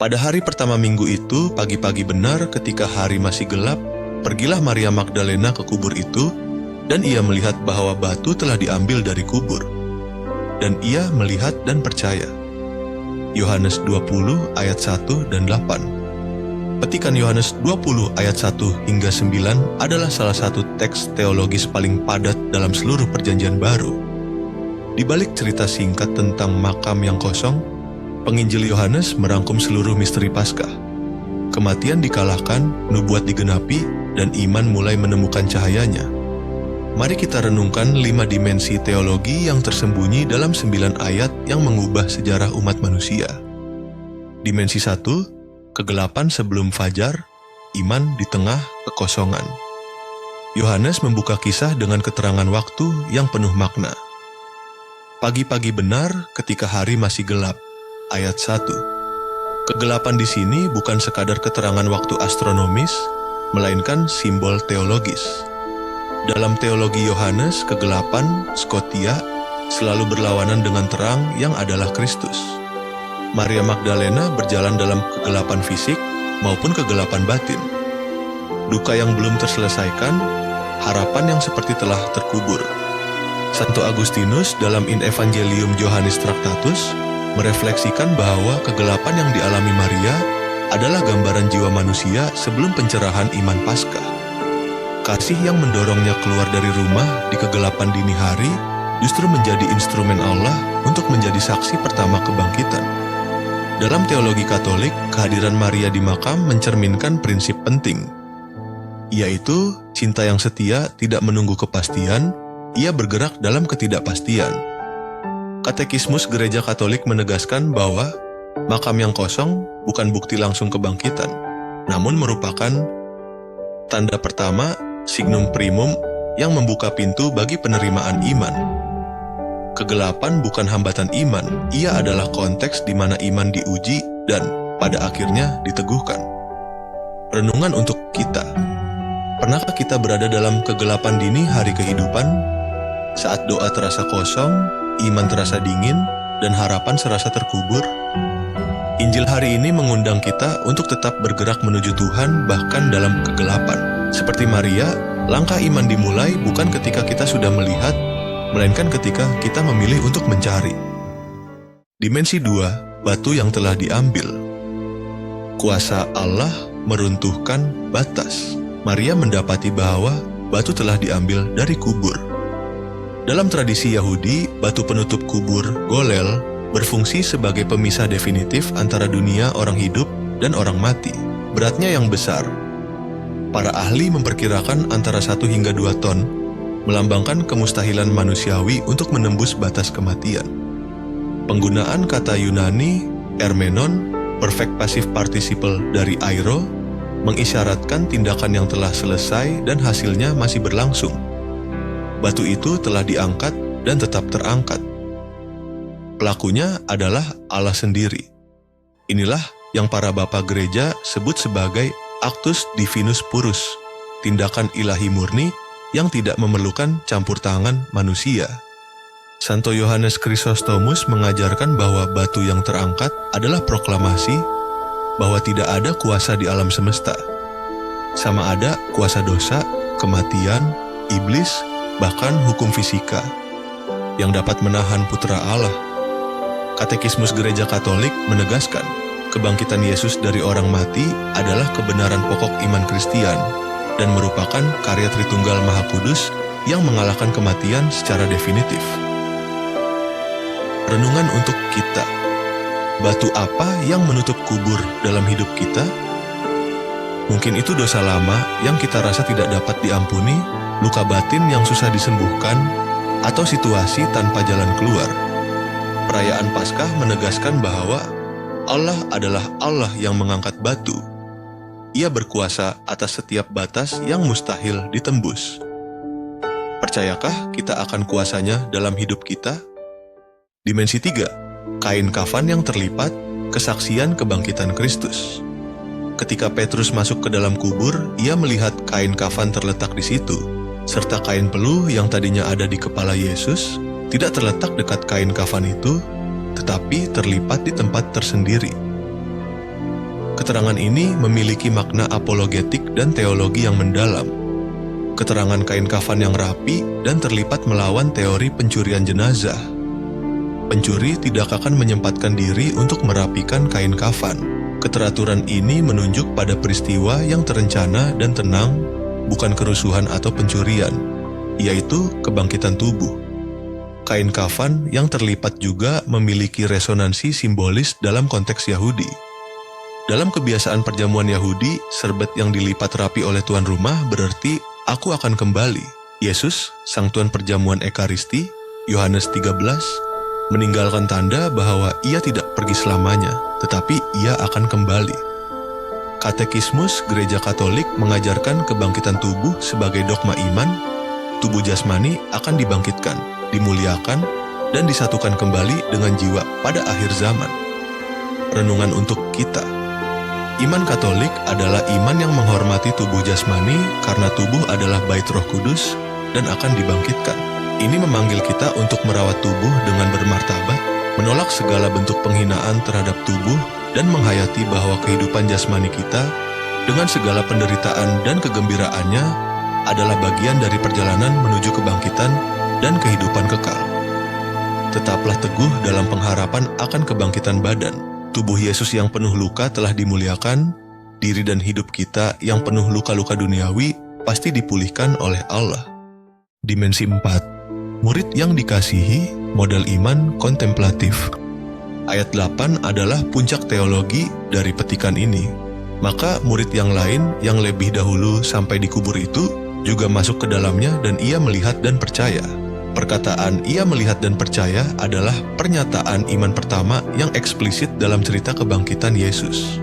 Pada hari pertama minggu itu, pagi-pagi benar ketika hari masih gelap, pergilah Maria Magdalena ke kubur itu, dan ia melihat bahwa batu telah diambil dari kubur. Dan ia melihat dan percaya. Yohanes 20 ayat 1 dan 8. Petikan Yohanes 20 ayat 1 hingga 9 adalah salah satu teks teologis paling padat dalam seluruh Perjanjian Baru. Di balik cerita singkat tentang makam yang kosong, penginjil Yohanes merangkum seluruh misteri Paskah. Kematian dikalahkan, nubuat digenapi, dan iman mulai menemukan cahayanya. Mari kita renungkan 5 dimensi teologi yang tersembunyi dalam 9 ayat yang mengubah sejarah umat manusia. Dimensi 1, kegelapan sebelum fajar, iman di tengah kekosongan. Yohanes membuka kisah dengan keterangan waktu yang penuh makna. Pagi-pagi benar ketika hari masih gelap. Ayat 1. Kegelapan di sini bukan sekadar keterangan waktu astronomis, melainkan simbol teologis. Dalam teologi Yohanes, kegelapan, skotia, selalu berlawanan dengan terang yang adalah Kristus. Maria Magdalena berjalan dalam kegelapan fisik maupun kegelapan batin. Duka yang belum terselesaikan, harapan yang seperti telah terkubur. Santo Agustinus dalam In Evangelium Johannis Tractatus merefleksikan bahwa kegelapan yang dialami Maria adalah gambaran jiwa manusia sebelum pencerahan iman Paskah. Kasih yang mendorongnya keluar dari rumah di kegelapan dini hari justru menjadi instrumen Allah untuk menjadi saksi pertama kebangkitan. Dalam teologi Katolik, kehadiran Maria di makam mencerminkan prinsip penting, yaitu cinta yang setia tidak menunggu kepastian, ia bergerak dalam ketidakpastian. Katekismus Gereja Katolik menegaskan bahwa makam yang kosong bukan bukti langsung kebangkitan, namun merupakan tanda pertama, signum primum, yang membuka pintu bagi penerimaan iman. Kegelapan bukan hambatan iman, ia adalah konteks di mana iman diuji dan pada akhirnya diteguhkan. Renungan untuk kita. Pernahkah kita berada dalam kegelapan dini hari kehidupan? Saat doa terasa kosong, iman terasa dingin, dan harapan serasa terkubur? Injil hari ini mengundang kita untuk tetap bergerak menuju Tuhan bahkan dalam kegelapan. Seperti Maria, langkah iman dimulai bukan ketika kita sudah melihat, melainkan ketika kita memilih untuk mencari. Dimensi 2, batu yang telah diambil. Kuasa Allah meruntuhkan batas. Maria mendapati bahwa batu telah diambil dari kubur. Dalam tradisi Yahudi, batu penutup kubur, golel, berfungsi sebagai pemisah definitif antara dunia orang hidup dan orang mati. Beratnya yang besar. Para ahli memperkirakan antara 1 hingga 2 ton, melambangkan kemustahilan manusiawi untuk menembus batas kematian. Penggunaan kata Yunani, ermenon, perfect passive participle dari airo, mengisyaratkan tindakan yang telah selesai dan hasilnya masih berlangsung. Batu itu telah diangkat dan tetap terangkat. Pelakunya adalah Allah sendiri. Inilah yang para bapak gereja sebut sebagai actus divinus purus, tindakan ilahi murni yang tidak memerlukan campur tangan manusia. Santo Yohanes Chrysostomus mengajarkan bahwa batu yang terangkat adalah proklamasi bahwa tidak ada kuasa di alam semesta. Sama ada kuasa dosa, kematian, iblis, bahkan hukum fisika yang dapat menahan putra Allah. Katekismus Gereja Katolik menegaskan, kebangkitan Yesus dari orang mati adalah kebenaran pokok iman Kristian dan merupakan karya Tritunggal Maha Kudus yang mengalahkan kematian secara definitif. Renungan untuk kita. Batu apa yang menutup kubur dalam hidup kita? Mungkin itu dosa lama yang kita rasa tidak dapat diampuni, luka batin yang susah disembuhkan, atau situasi tanpa jalan keluar. Perayaan Paskah menegaskan bahwa Allah adalah Allah yang mengangkat batu. Ia berkuasa atas setiap batas yang mustahil ditembus. Percayakah kita akan kuasanya dalam hidup kita? Dimensi 3, kain kafan yang terlipat, kesaksian kebangkitan Kristus. Ketika Petrus masuk ke dalam kubur, ia melihat kain kafan terletak di situ, serta kain peluh yang tadinya ada di kepala Yesus, tidak terletak dekat kain kafan itu, tetapi terlipat di tempat tersendiri. Keterangan ini memiliki makna apologetik dan teologi yang mendalam. Keterangan kain kafan yang rapi dan terlipat melawan teori pencurian jenazah. Pencuri tidak akan menyempatkan diri untuk merapikan kain kafan. Keteraturan ini menunjuk pada peristiwa yang terencana dan tenang, bukan kerusuhan atau pencurian, yaitu kebangkitan tubuh. Kain kafan yang terlipat juga memiliki resonansi simbolis dalam konteks Yahudi. Dalam kebiasaan perjamuan Yahudi, serbet yang dilipat rapi oleh tuan rumah berarti aku akan kembali. Yesus, sang tuan perjamuan Ekaristi, Yohanes 13, meninggalkan tanda bahwa ia tidak pergi selamanya, tetapi ia akan kembali. Katekismus Gereja Katolik mengajarkan kebangkitan tubuh sebagai dogma iman. Tubuh jasmani akan dibangkitkan, dimuliakan, dan disatukan kembali dengan jiwa pada akhir zaman. Renungan untuk kita. Iman Katolik adalah iman yang menghormati tubuh jasmani karena tubuh adalah bait Roh Kudus dan akan dibangkitkan. Ini memanggil kita untuk merawat tubuh dengan bermartabat, menolak segala bentuk penghinaan terhadap tubuh, dan menghayati bahwa kehidupan jasmani kita dengan segala penderitaan dan kegembiraannya adalah bagian dari perjalanan menuju kebangkitan dan kehidupan kekal. Tetaplah teguh dalam pengharapan akan kebangkitan badan. Tubuh Yesus yang penuh luka telah dimuliakan, diri dan hidup kita yang penuh luka-luka duniawi pasti dipulihkan oleh Allah. Dimensi 4. Murid yang dikasihi, model iman kontemplatif. Ayat 8 adalah puncak teologi dari petikan ini. Maka murid yang lain yang lebih dahulu sampai di kubur itu juga masuk ke dalamnya dan ia melihat dan percaya. Perkataan ia melihat dan percaya adalah pernyataan iman pertama yang eksplisit dalam cerita kebangkitan Yesus.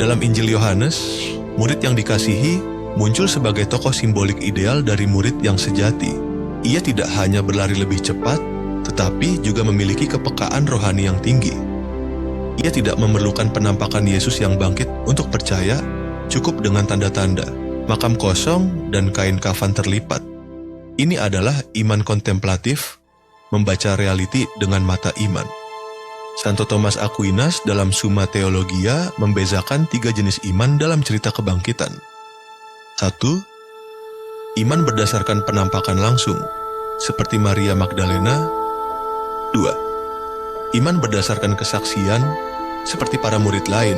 Dalam Injil Yohanes, murid yang dikasihi muncul sebagai tokoh simbolik ideal dari murid yang sejati. Ia tidak hanya berlari lebih cepat, tetapi juga memiliki kepekaan rohani yang tinggi. Ia tidak memerlukan penampakan Yesus yang bangkit untuk percaya, cukup dengan tanda-tanda, makam kosong, dan kain kafan terlipat. Ini adalah iman kontemplatif, membaca realiti dengan mata iman. Santo Thomas Aquinas dalam Summa Theologia membezakan 3 jenis iman dalam cerita kebangkitan. 1. Iman berdasarkan penampakan langsung, seperti Maria Magdalena. 2. Iman berdasarkan kesaksian, seperti para murid lain.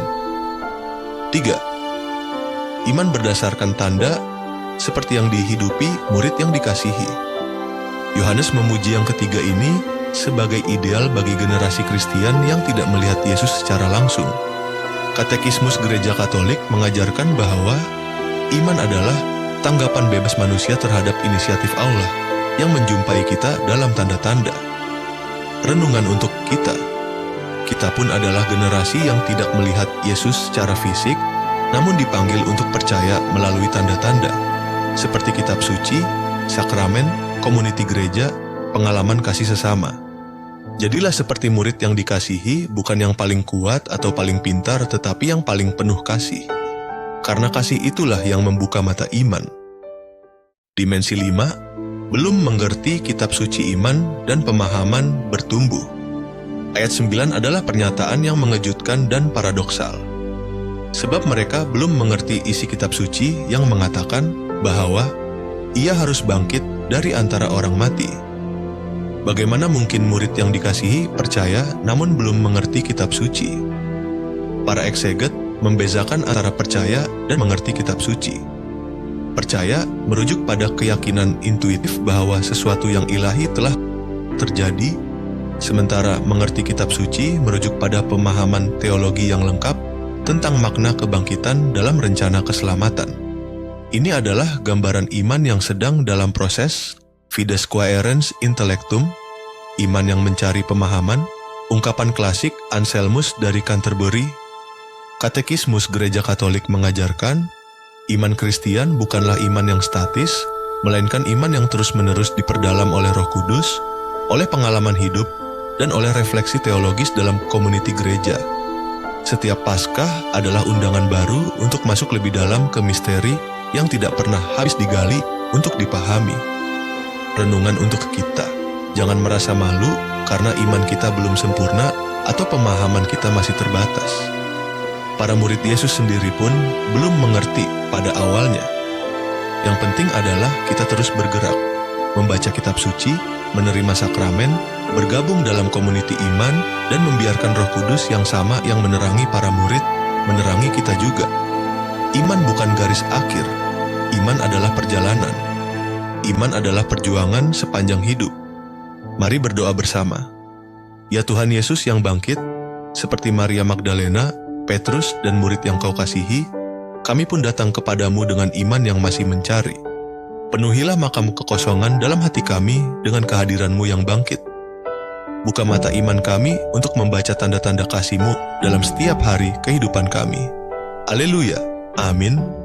3. Iman berdasarkan tanda, seperti yang dihidupi murid yang dikasihi. Yohanes memuji yang ketiga ini sebagai ideal bagi generasi Kristen yang tidak melihat Yesus secara langsung. Katekismus Gereja Katolik mengajarkan bahwa iman adalah tanggapan bebas manusia terhadap inisiatif Allah yang menjumpai kita dalam tanda-tanda. Renungan untuk kita. Kita pun adalah generasi yang tidak melihat Yesus secara fisik, namun dipanggil untuk percaya melalui tanda-tanda, seperti kitab suci, sakramen, komuniti gereja, pengalaman kasih sesama. Jadilah seperti murid yang dikasihi, bukan yang paling kuat atau paling pintar, tetapi yang paling penuh kasih. Karena kasih itulah yang membuka mata iman. Dimensi 5, belum mengerti kitab suci iman dan pemahaman bertumbuh. Ayat 9 adalah pernyataan yang mengejutkan dan paradoksal. Sebab mereka belum mengerti isi kitab suci yang mengatakan bahwa ia harus bangkit dari antara orang mati. Bagaimana mungkin murid yang dikasihi percaya namun belum mengerti kitab suci? Para ekseget membezakan antara percaya dan mengerti kitab suci. Percaya merujuk pada keyakinan intuitif bahwa sesuatu yang ilahi telah terjadi, sementara mengerti kitab suci merujuk pada pemahaman teologi yang lengkap tentang makna kebangkitan dalam rencana keselamatan. Ini adalah gambaran iman yang sedang dalam proses fides quaerens intellectum, iman yang mencari pemahaman, ungkapan klasik Anselmus dari Canterbury. Katekismus Gereja Katolik mengajarkan, iman Kristen bukanlah iman yang statis, melainkan iman yang terus-menerus diperdalam oleh Roh Kudus, oleh pengalaman hidup, dan oleh refleksi teologis dalam komuniti gereja. Setiap Paskah adalah undangan baru untuk masuk lebih dalam ke misteri yang tidak pernah habis digali untuk dipahami. Renungan untuk kita, jangan merasa malu karena iman kita belum sempurna atau pemahaman kita masih terbatas. Para murid Yesus sendiri pun belum mengerti pada awalnya. Yang penting adalah kita terus bergerak, membaca kitab suci, menerima sakramen, bergabung dalam komuniti iman, dan membiarkan Roh Kudus yang sama yang menerangi para murid, menerangi kita juga. Iman bukan garis akhir, iman adalah perjalanan. Iman adalah perjuangan sepanjang hidup. Mari berdoa bersama. Ya Tuhan Yesus yang bangkit, seperti Maria Magdalena, Petrus, dan murid yang Kau kasihi, kami pun datang kepadamu dengan iman yang masih mencari. Penuhilah makam kekosongan dalam hati kami dengan kehadiran-Mu yang bangkit. Buka mata iman kami untuk membaca tanda-tanda kasih-Mu dalam setiap hari kehidupan kami. Haleluya. Amin.